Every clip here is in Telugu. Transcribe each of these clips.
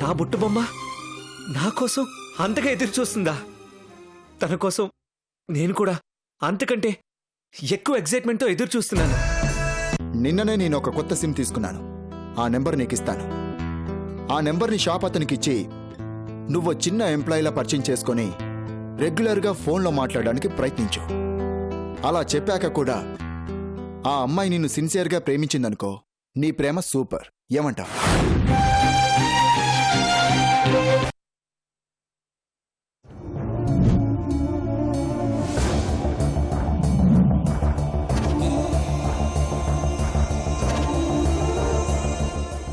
నా బుట్టు బొమ్మ నా కోసం అంతగా ఎదురు చూస్తుందా? తన కోసం నేను కూడా అంతకంటే ఎక్కువ ఎక్సైట్మెంట్తో ఎదురు చూస్తున్నాను. నిన్ననే నేను ఒక కొత్త సిమ్ తీసుకున్నాను. ఆ నెంబర్ నీకు ఇస్తాను. ఆ నెంబర్ని షాప్ అతనికి ఇచ్చి నువ్వు చిన్న ఎంప్లాయీలా పరిచయం చేసుకొని రెగ్యులర్గా ఫోన్లో మాట్లాడడానికి ప్రయత్నించు. అలా చెప్పాక కూడా ఆ అమ్మాయి నిన్ను సిన్సియర్గా ప్రేమించిందనుకో, నీ ప్రేమ సూపర్. ఏమంటావు?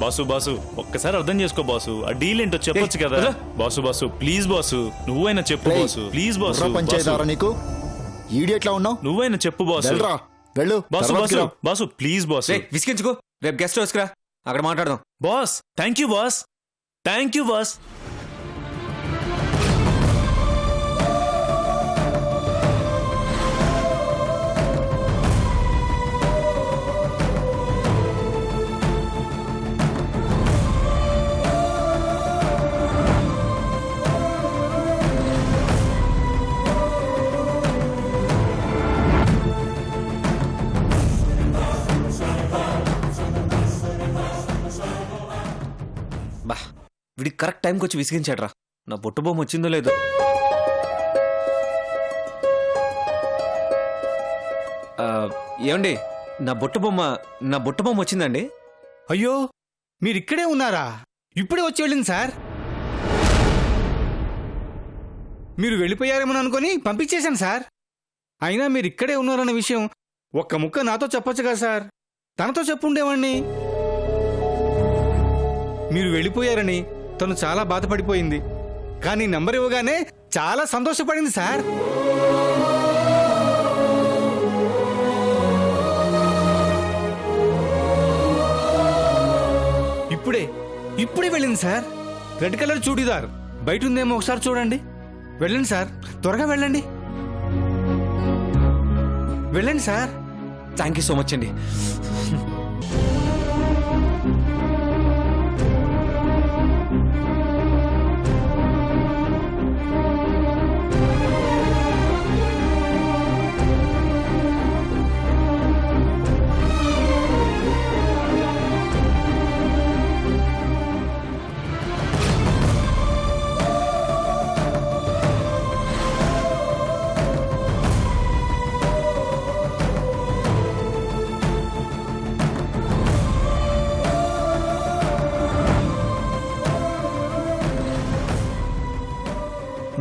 బాసు బాసు ఒక్కసారి అర్థం చేసుకో బాసు. ఆ డీల్ ఏంటో చెప్పొచ్చు కదా బాసు. బాసు ప్లీజ్ బాసు, నువ్వైనా చెప్పు బాసు. Please boss. పంచాయతారా నీకు? ఈడియట్లా ఉన్నావు? నువ్వైనా చెప్పు బాసు. వెళ్ళు boss. Boss boss please boss. విసిగించుకో, రేపు గెస్ట్ హౌస్ రా, అక్కడ మాట్లాడదాం. Boss thank you boss. Thank you boss. బా, వీడికి కరెక్ట్ టైంకి వచ్చి విసిగించాడ్రా. నా బుట్ట బొమ్మ వచ్చిందో లేదో. ఏమండి, నా బుట్ట బొమ్మ వచ్చిందండి. అయ్యో, మీరిక్కడే ఉన్నారా? ఇప్పుడే వచ్చి వెళ్ళింది సార్. మీరు వెళ్ళిపోయారేమో అనుకుని పంపించేశాను సార్. అయినా మీరు ఇక్కడే ఉన్నారన్న విషయం ఒక్క ముక్క నాతో చెప్పొచ్చు కదా సార్. తనతో చెప్పుండేవాణ్ణి. మీరు వెళ్ళిపోయారని తను చాలా బాధపడిపోయింది. కానీ నంబర్ ఇవ్వగానే చాలా సంతోషపడింది సార్. ఇప్పుడే వెళ్ళింది సార్. రెడ్ కలర్ చూడీదార్ బయట ఉందేమో ఒకసారి చూడండి. వెళ్ళండి సార్, త్వరగా వెళ్ళండి. వెళ్ళండి sir. Thank you so much అండి.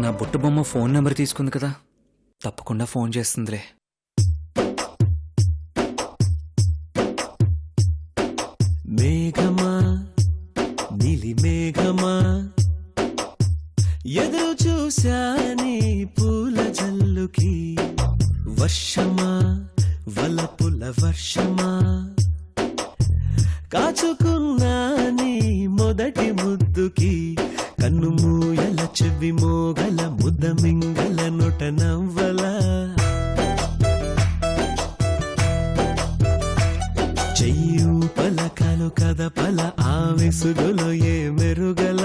నా బుట్ట బొమ్మ ఫోన్ నెంబర్ తీసుకుంది కదా, తప్పకుండా ఫోన్ చేస్తుందిలే. మేఘమా నీలి మేఘమా ఎదురు చూశాని పూల జల్లుకి, వర్షమా వలపుల వర్షమా కాచుకున్నా నీ మొదటి ముద్దుకి, కన్ను మూయల చెవి మోగల ముద్ద మింగల నొట నవ్వల, చెయ్యు పలకలు కదపల ఆవిసుగులో ఏ మెరుగల,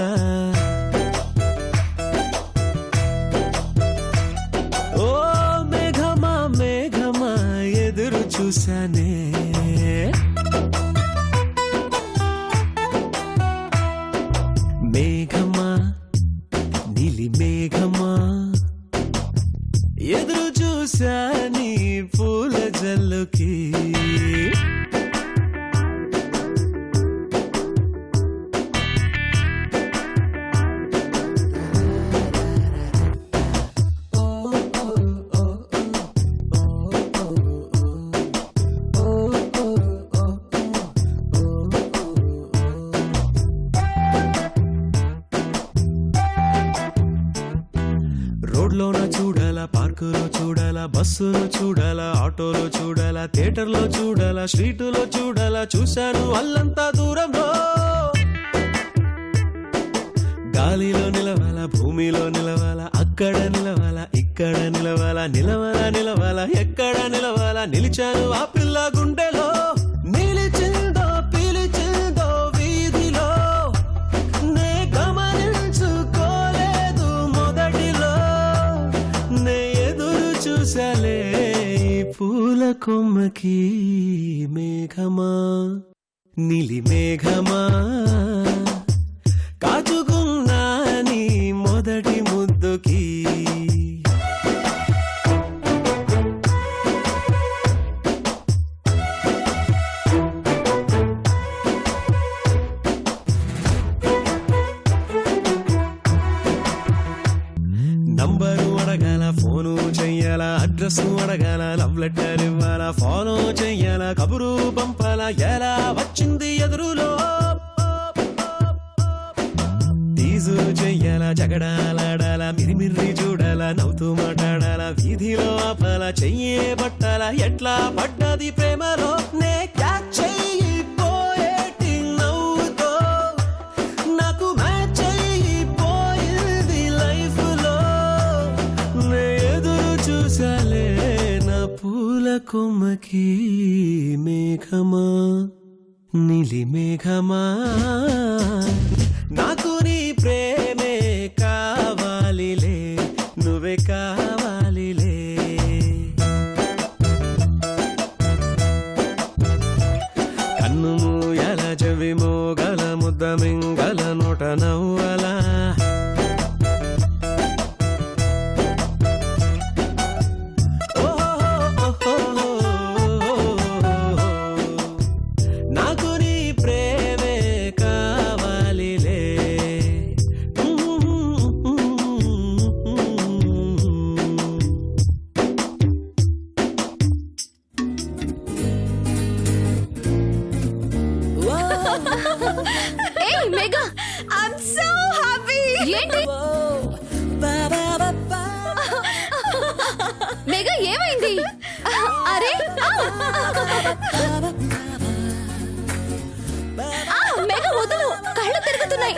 ఓ మేఘమా మేఘమా ఎదురు చూశానే. మేఘమా నీలి మేఘమా ఎదురు చూసా నీ పూల జల్లుకి. రోడ్లోన చూడాలా, పార్కులో చూడాలా, బస్సులో చూడాలా, ఆటోలో చూడాలా, థియేటర్లో చూడాలా, స్ట్రీటులో చూడాలా, చూశాను అల్లంతా దూరంలో. గాలిలో నిలవాలా, భూమిలో నిలవాలా, అక్కడ నిలవాలా, ఇక్కడ నిలవాలా, నిలవాలా నిలవాలా, ఎక్కడ నిలవాలా, నిలిచాను ఆ పిల్ల గుండెలో. నిలిచిందో పిలిచిందో వీధిలో నే గమ కొమ్మకి మేఘమా నీలి మేఘమా కాచుకున్నా నీ మొదటి ముద్దుకి నంబరు అడగాల ఫోను చెయ్యాలా అడ్రస్ అడగాల లవ్ లెటర్ ఇవ్వాలా ఫాలో చెయ్యాలా కబురు పంపాలా ఎలా వచ్చింది ఎదురులో తీజు చెయ్యాలా జగడాలాడాలా మిరిమిర్రి చూడాలా నవ్వుతూ మాట్లాడాలా వీధిలో ఆపాలా చెయ్యే పట్టాలా ఎట్లా పడ్డది ప్రేమలో నే క్యాచ్ చెయ్యిపోయేటి నవ్వుతో నాకు మ్యాచ్ అయిపోయింది లైఫ్ లో నే ఎదురు చూసాలే నా పూల కొమ్మకి మేఘమా నీలి మేఘమా నాకు నీ ప్రేమే కావాలిలే నువ్వే కావాలిలే కన్ను మూయల చెవి మోగల ముద్ద మింగల నోట నవ్వలా నాకు నీ ప్రేమే కావాలిలే ఏయ్ మెగా ఐమ్ సో హ్యాపీ ఏంటి మెగా ఏమైంది అరే మెగా వదులు కళ్ళు తిరుగుతున్నాయి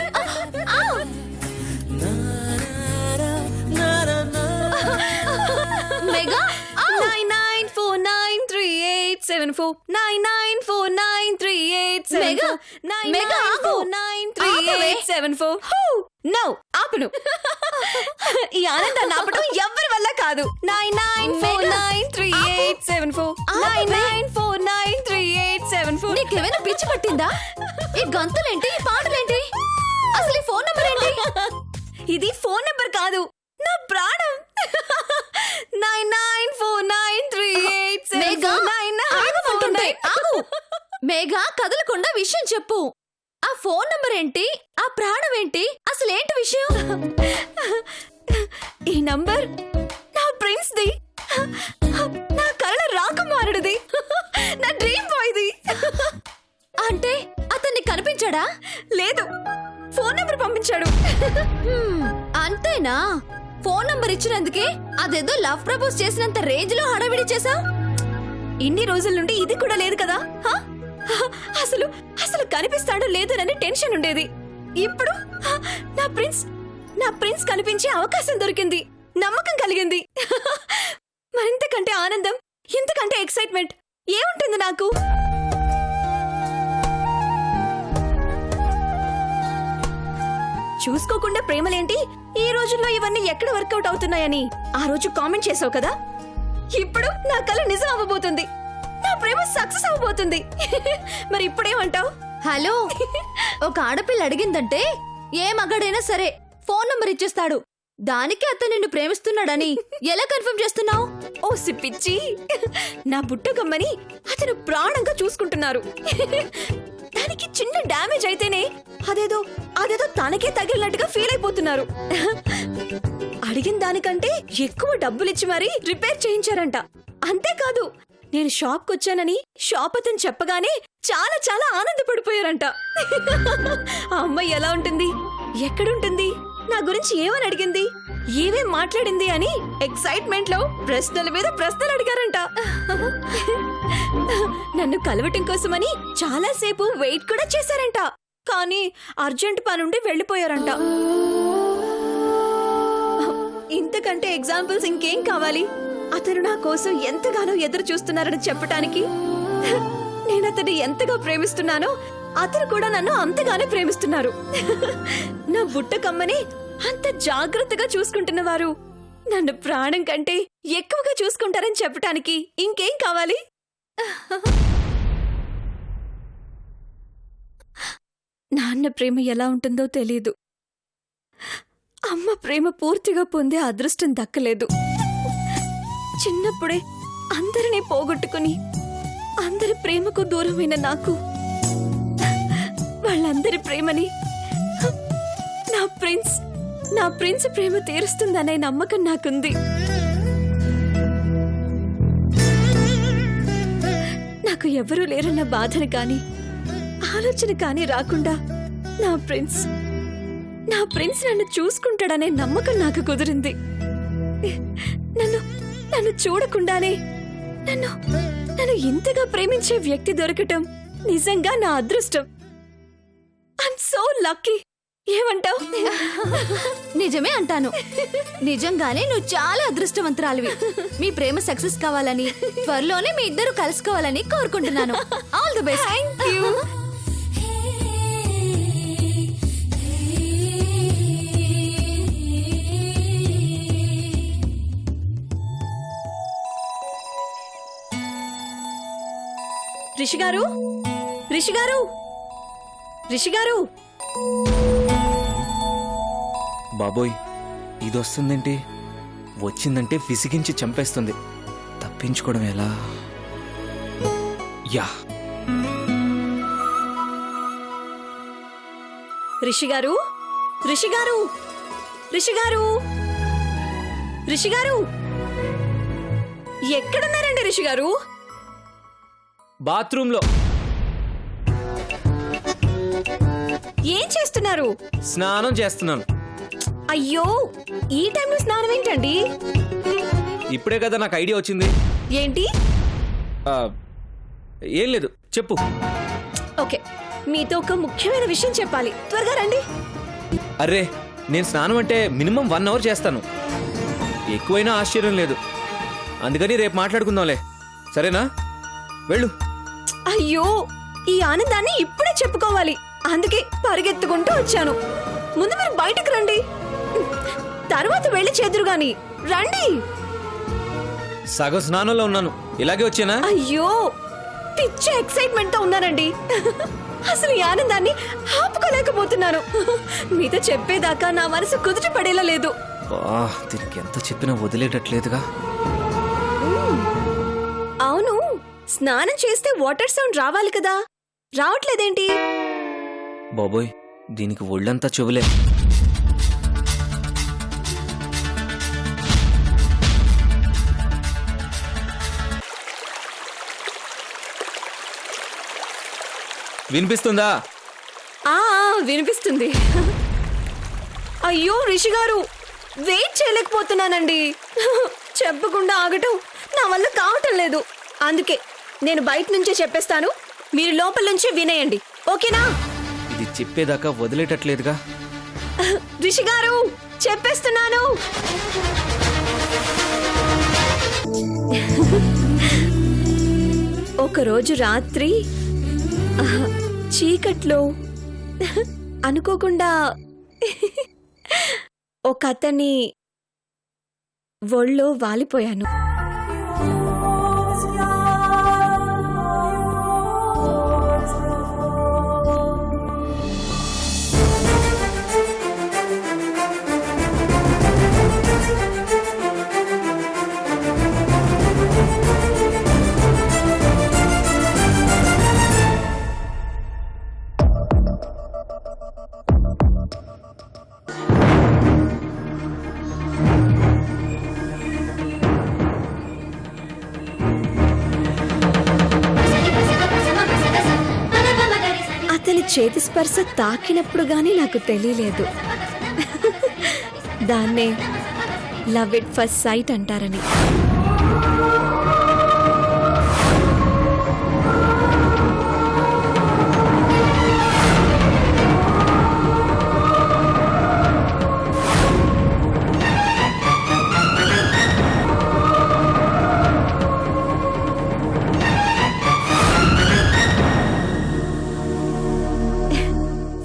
మెగా 99493874 99493874 మెగా, మెగా, ఆగు. 993874 నో ఆపను ఈ ఆనందాన్ని ఆపడం ఎవ్వరి వల్ల కాదు 99493874 99493874 నీకేమైనా పిచ్చి పట్టిందా ఈ గంతులేంటి ఈ పాటలేంటి అసలు ఈ ఫోన్ నంబర్ ఏంటి ఇది ఫోన్ నంబర్ కాదు నా ప్రాణం మేఘా, ఆగమంటుంటే, ఆగు. మేఘా కదలకుండా విషయం చెప్పు ఆ ఫోన్ నంబర్ ఏంటి ఆ ప్రాణం ఏంటి అసలేంటి విషయం ఈ నంబర్ నా ప్రిన్స్ ది నా కళ్ళ రాకుమారుడిది నా డ్రీమ్ బాయ్ ది అంటే అతన్ని కనిపించాడా లేదు ఫోన్ నంబర్ పంపించాడు అంతేనా ఫోన్ నంబర్ ఇచ్చినందుకే అదేదో లవ్ ప్రపోజ్ చేసినంత రేంజ్ లో హడావిడి చేసావు ఇన్ని రోజుల నుండి ఇది కూడా లేదు కదా హ? అసలు అసలు కనిపిస్తాడో లేదోనని టెన్షన్ ఉండేది ఇప్పుడు నా ప్రిన్స్ కనిపించే అవకాశం దొరికింది నమ్మకం కలిగింది మరింతకంటే ఆనందం ఇంతకంటే ఎక్సైట్మెంట్ ఏముంటుంది నాకు చూసుకోకుండా ప్రేమలేంటి ఈ రోజుల్లో ఇవన్నీ ఎక్కడ వర్కౌట్ అవుతున్నాయని ఆ రోజు కామెంట్ చేసావు కదా ఇప్పుడు నా కల నిజం అవ్వబోతుంది నా ప్రేమ సక్సెస్ అవ్వబోతుంది మరి ఇప్పుడేమంటావు హలో ఒక ఆడపిల్ల అడిగిందంటే ఏ మగాడైనా సరే ఫోన్ నంబర్ ఇచ్చేస్తాడు దానికి అతను నిన్ను ప్రేమిస్తున్నాడని ఎలా కన్ఫర్మ్ చేస్తున్నావు ఓ సిప్పిచ్చి నా బుట్టగమ్మని అతను ప్రాణంగా చూసుకుంటున్నారు దానికి చిన్న డ్యామేజ్ అయితేనే అదేదో తనకే తగిలినట్టుగా ఫీల్ అయిపోతున్నారు అడిగిన దానికంటే ఎక్కువ డబ్బులిచ్చి మరీ రిపేర్ చేయించారంట అంతేకాదు నేను షాప్కి వచ్చానని షాప్ అతను చెప్పగానే చాలా చాలా ఆనందపడిపోయారంట ఆ అమ్మాయి ఎలా ఉంటుంది ఎక్కడుంటుంది నా గురించి ఏమని అడిగింది ఏమేం మాట్లాడింది అని ఎక్సైట్మెంట్ లో ప్రశ్నల మీద ప్రశ్నలు అడిగారంట నన్ను కలవటం కోసమని చాలా సేపు వెయిట్ కూడా చేశారంట కానీ అర్జెంట్ పనుండి వెళ్ళిపోయారంట ఇంతకంటే ఎగ్జాంపుల్స్ ఇంకేం కావాలి అతను నా కోసం ఎంతగానో ఎదురు చూస్తున్నారని చెప్పటానికి నేను అతన్ని ఎంతగా ప్రేమిస్తున్నానో అతను కూడా నన్ను అంతగానే ప్రేమిస్తున్నారు నా బుట్ట కమ్మని అంత జాగ్రత్తగా చూసుకుంటున్న వారు నన్ను ప్రాణం కంటే ఎక్కువగా చూసుకుంటారని చెప్పటానికి ఇంకేం కావాలి నాన్న ప్రేమ ఎలా ఉంటుందో తెలీదు. అమ్మ ప్రేమ పూర్తిగా పొందే అదృష్టం దక్కలేదు. చిన్నప్పుడే అందరినీ పోగొట్టుకుని అందరి ప్రేమకు దూరమైన నాకు వాళ్ళందరి ప్రేమని నా ప్రిన్స్ ప్రేమ తీరుస్తుందనే నమ్మకం నాకుంది. నాకు ఎవరూ లేరన్న బాధను కానీ ఆలోచన కానీ రాకుండా నా ప్రిన్స్ నన్ను చూసుకుంటాడనే నమ్మకం నాకు కుదిరింది. నన్ను చూడకుండానే నన్ను ఇంతగా ప్రేమించే వ్యక్తి దొరకటం నిజంగా నా అదృష్టం. I'm so lucky. ఏమంటావు? నిజమే అంటాను. నిజంగానే నువ్వు చాలా అదృష్టవంతురాలివి. మీ ప్రేమ సక్సెస్ కావాలని, త్వరలోనే మీ ఇద్దరు కలుసుకోవాలని కోరుకుంటున్నాను. All the best. Thank you. Rishi గారు, రిషి గారు, రిషి గారు. బాబోయ్, ఇది వస్తుందేంటి? వచ్చిందంటే విసిగించి చంపేస్తుంది. తప్పించుకోవడం ఎలా? యా, రిషి గారు, రిషి గారు, రిషి గారు, రిషి గారు, ఎక్కడున్నారండి రిషి గారు? బాత్రూంలో. ఏం చేస్తున్నారు? స్నానం చేస్తున్నాను. అయ్యో, ఈ టైంలో స్నానం ఏంటండి? ఇప్పుడే కదా నాకు ఐడియా వచ్చింది. ఏంటి? ఆ, ఏం లేదు, చెప్పు. ఓకే, మీతో ఒక ముఖ్యమైన విషయం చెప్పాలి. త్వరగా రండి. అర్రే, నేను స్నానం అంటే మినిమం 1 అవర్ చేస్తాను. ఎక్కువైనా ఆశ్చర్యం లేదు. అందుకని రేపు మాట్లాడుకుందాంలే, సరేనా? వెళ్ళు. అయ్యో, ఈ ఆనందాన్ని ఇప్పుడే చెప్పుకోవాలి. అందుకే పరిగెత్తుకుంటూ వచ్చాను. ముందు మీరు బయటకు రండి, తర్వాత వెళ్ళి చేదురు గాని. రండి. సగం స్నానంలో ఉన్నాను, ఇలాగే వచ్చానా? అయ్యో, పిచ్చ ఎక్సైట్మెంట్ తో ఉన్నానండి. అసలు ఈ ఆనందాన్ని ఆపుకోలేకపోతున్నాను. మీతో చెప్పేదాకా నా మనసు కుదుట పడేలా లేదు. దీనికి ఎంత చెప్పినా వదిలేటట్లేదుగా. అవును, స్నానం చేస్తే వాటర్ సౌండ్ రావాలి కదా, రావట్లేదేంటి? బాబోయ్, దీనికి ఒళ్ళంతా చెవులే. వినిపిస్తుందా? ఆ వినిపిస్తుంది. అయ్యో రిషి గారు, వెయిట్ చేయలేకపోతున్నానండి. చెప్పకుండా ఆగటం నా వల్ల కావటం లేదు. అందుకే నేను బయట నుంచే చెప్పేస్తాను, మీరు లోపల నుంచే వినేయండి. ఓకేనా? ఇది చెప్పేదాకా వదిలేటట్లేదుగా. రిషి గారు, చెప్పేస్తున్నాను. ఒకరోజు రాత్రి చీకట్లో అనుకోకుండా ఒక అతని ఒళ్ళో వాలిపోయాను. అతని చేతి స్పర్శ తాకినప్పుడు గానీ నాకు తెలియలేదు దాన్నే లవ్ ఎట్ ఫస్ట్ సైట్ అంటారని.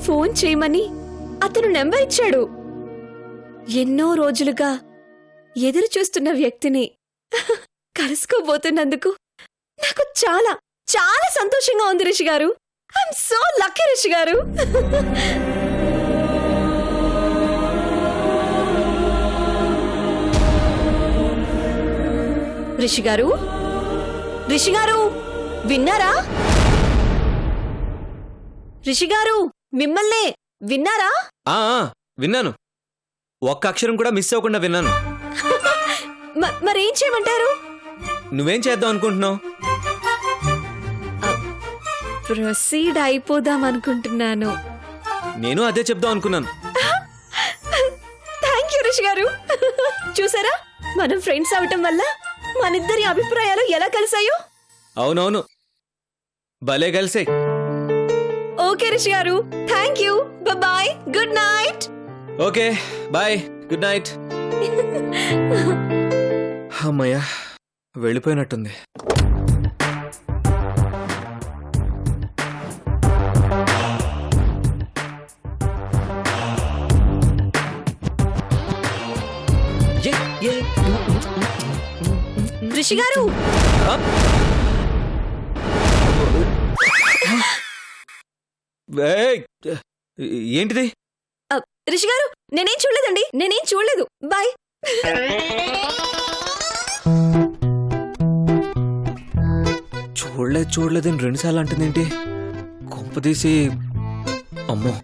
ఫోన్ చేయమని అతను నెంబర్ ఇచ్చాడు. ఎన్నో రోజులుగా ఎదురు చూస్తున్న వ్యక్తిని కలుసుకోబోతున్నందుకు నాకు చాలా చాలా సంతోషంగా ఉంది రిషి గారు. ఐఎమ్ సో లక్కీ రిషి గారు. రిషి గారు, రిషి గారు, విన్నారా? రిషి గారు, మిమ్మల్నే విన్నారా? విన్నాను. ఒక్క అక్షరం కూడా మిస్ అవ్వకుండా విన్నాను. మరేం చేయమంటారు? నువ్వేం చేద్దాం అనుకుంటున్నావు? ప్రొసీడ్ అయిపోదాం అనుకుంటున్నాను. నేను అదే చెప్దాం అనుకున్నాను. థ్యాంక్ యూ రిషి గారు. చూసారా, మనం ఫ్రెండ్స్ అవటం వల్ల మనిద్దరి అభిప్రాయాలు ఎలా కలిసాయో. అవునవును, భలే కలిసే. ఓకే రిషి గారు, thank you. Bye, good night. Okay bye, good night. అమ్మయ్యా, వెళ్ళిపోయినట్టుంది. రిషి గారు, ఏయ్, ఏంటిది? రిషి గారు, నేనేం చూడలేదండి, నేనేం చూడలేదు. బాయ్. చూడలేదని 2 సార్లు అంటుందేంటి? కొంపదీసి అమ్మో.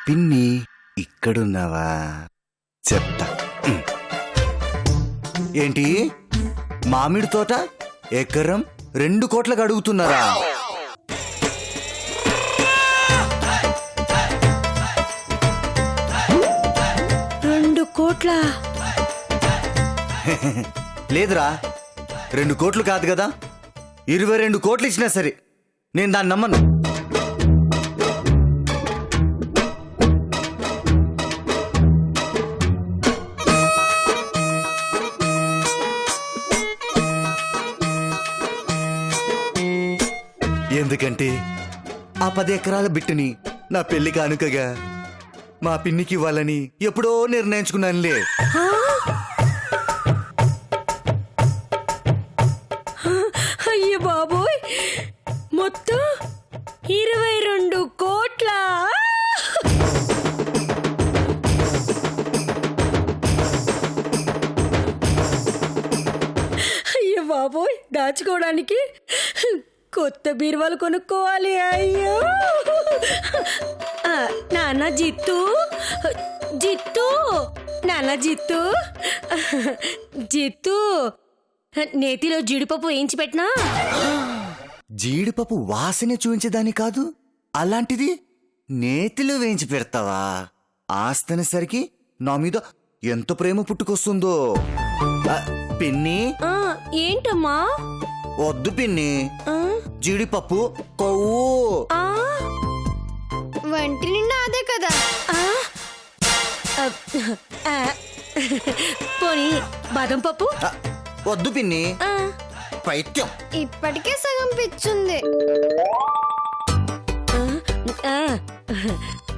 పిన్ని ఇక్కడున్నావా? చెప్తా. ఏంటి, మామిడి తోట ఎకరం 2 కోట్లకు అడుగుతున్నారా? కోట్ల? లేదురా, 2 కోట్లు కాదు కదా, 22 కోట్లు ఇచ్చినా సరే నేను దాన్ని నమ్మను. ఎందుకంటే ఆ 10 ఎకరాల బిట్టుని నా పెళ్లి కానుకగా మా పిన్నికి ఇవ్వాలని ఎప్పుడో నిర్ణయించుకున్నానులే. అయ్య బాబోయ్, మొత్తం 22 కోట్ల? అయ్య బాబోయ్, దాచుకోవడానికి కొత్త బీరువాలు కొనుక్కోవాలి. అయ్యో నాన్న జిత్తు, జిత్తు, నాన్న జిత్తు, జిత్తు, నేతిలో జీడిపప్పు వేయించి పెట్టినా? జీడిపప్పు వాసన చూపించేదాన్ని కాదు, అలాంటిది నేతిలో వేయించి పెడతావా? ఆస్తనేసరికి నా మీద ఎంత ప్రేమ పుట్టుకొస్తుందో. పిన్ని. ఏంటమ్మా? వద్దు పిన్ని, జీడిపప్పు కొవ్వు. వంటి నిండా అదే కదా. పోనీ బాదం పప్పు? వద్దు పిన్ని, పైత్యం. ఇప్పటికే సగం పిచ్చుంది.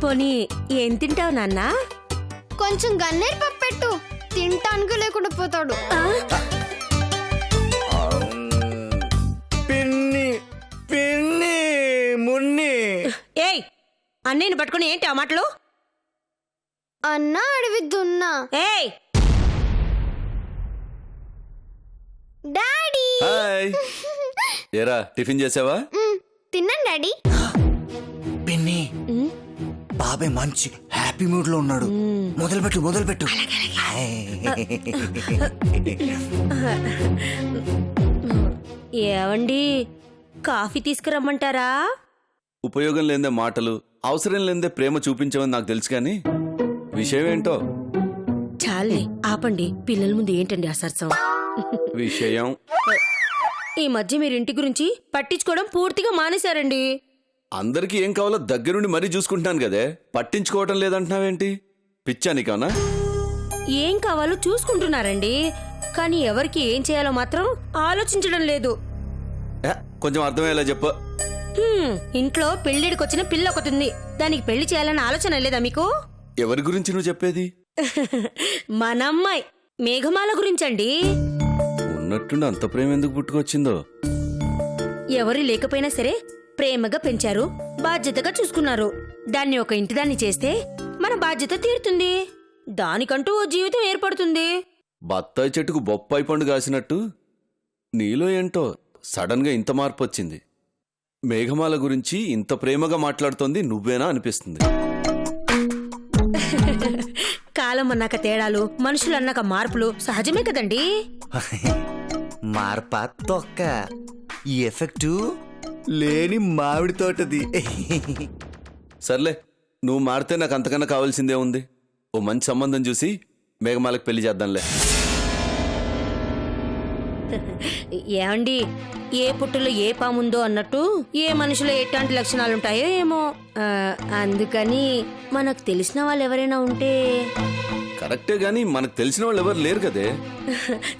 పోనీ ఏం తింటావు నాన్న? కొంచెం గన్నేరు పప్పు పెట్టు, తింటానికి లేకుండా పోతాడు. పిన్ని, పిన్ని, మున్ని. ఏయ్, అన్నయ్యని పట్టుకుని ఏంటి ఆ మాటలు? అన్నా అడవి దున్నా. ఏయ్ డాడీ. హాయ్. ఏరా, టిఫిన్ చేసావా? తిన్నాను డాడీ. పిన్ని, బాబాయ్ మంచి హ్యాపీ మూడ్ లో ఉన్నాడు. మొదలుపెట్టు. ఏవండి, కాఫీ తీసుకురమ్మంటారా? ఉపయోగం లేదే మాటలు, అవసరం లేదే ప్రేమ చూపించమని నాకు తెలుసు, కానీ విషయం ఏంటో? చాలే ఆపండి, పిల్లల ముందు ఏంటండి ఆ సరసం? విషయం ఈ మధ్య మీరింటి గురించి పట్టించుకోవడం పూర్తిగా మానేశారండి. అందరికీ ఏం కావాలో దగ్గరుండి మరీ చూసుకుంటున్నాను కదే, పట్టించుకోవటం లేదంటున్నావేంటి? పిచ్చా నీకన్నా? ఏం కావాలో చూసుకుంటున్నారండి, కానీ ఎవరికి ఏం చేయాలో మాత్రం ఆలోచించడం లేదు. కొంచెం అర్థమయ్యేలా చెప్పు. ఇంట్లో పెళ్లిడికొచ్చిన పిల్ల ఒకతుంది, దానికి పెళ్లి చేయాలన్న ఆలోచన లేదా మీకు? ఎవరి గురించి నువ్వు చెప్పేది? మన అమ్మాయి మేఘమాల గురించండి. ఉన్నట్టుండి అంత ప్రేమ ఎందుకు పుట్టుకొచ్చిందో? ఎవరు లేకపోయినా సరే ప్రేమగా పెంచారు, బాధ్యతగా చూసుకున్నారు. దాన్ని ఒక ఇంటిదాన్ని చేస్తే మన బాధ్యత తీరుతుంది, దానికంటూ ఓ జీవితం ఏర్పడుతుంది. బత్తాయి చెట్టుకు బొప్పాయి పండు కాసినట్టు నీలో ఏంటో సడన్ గా ఇంత మార్పు వచ్చింది. మేఘమాల గురించి ఇంత ప్రేమగా మాట్లాడుతోంది నువ్వేనా అనిపిస్తుంది. కాలం అన్నాక తేడాలు, మనుషులు అన్నాక మార్పులు సహజమే కదండి. మార్పా తొక్క, ఈ ఎఫెక్టు లేని మామిడి తోటది. సర్లే, నువ్వు మారితే నాకు అంతకన్నా కావాల్సిందే ఉంది. ఓ మంచి సంబంధం చూసి మేఘమాలకు పెళ్లి చేద్దాంలే. ఏమండి, ఏ పుట్టులో ఏ పాముందో అన్నట్టు ఏ మనిషిలో ఎట్లాంటి లక్షణాలుంటాయో ఏమో. అందుకని మనకు తెలిసిన వాళ్ళు ఎవరైనా ఉంటే. కరెక్టే గాని మనకు తెలిసిన వాళ్ళు ఎవరు లేరు కదే.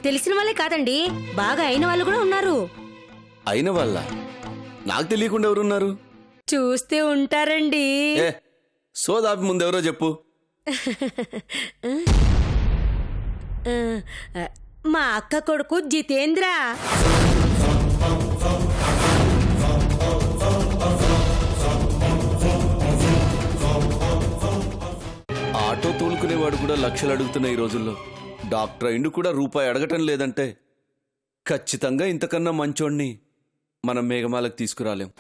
తెలిసిన వాళ్ళే కాదండి, బాగా అయిన వాళ్ళు కూడా ఉన్నారు. అయిన వాళ్ళ? నాకు తెలియకుండా ఎవరున్నారు? చూస్తే ఉంటారండి. ఏ సోదాపి ముందెవరో చెప్పు. మా అక్క కొడుకు జితేంద్ర. ఆటో తోలుకునేవాడు కూడా లక్షలు అడుగుతున్న ఈ రోజుల్లో డాక్టర్ అయిండు కూడా రూపాయి అడగటం లేదంటే ఖచ్చితంగా ఇంతకన్నా మంచోణ్ణి మనం మేఘమాలకు తీసుకురాలేం.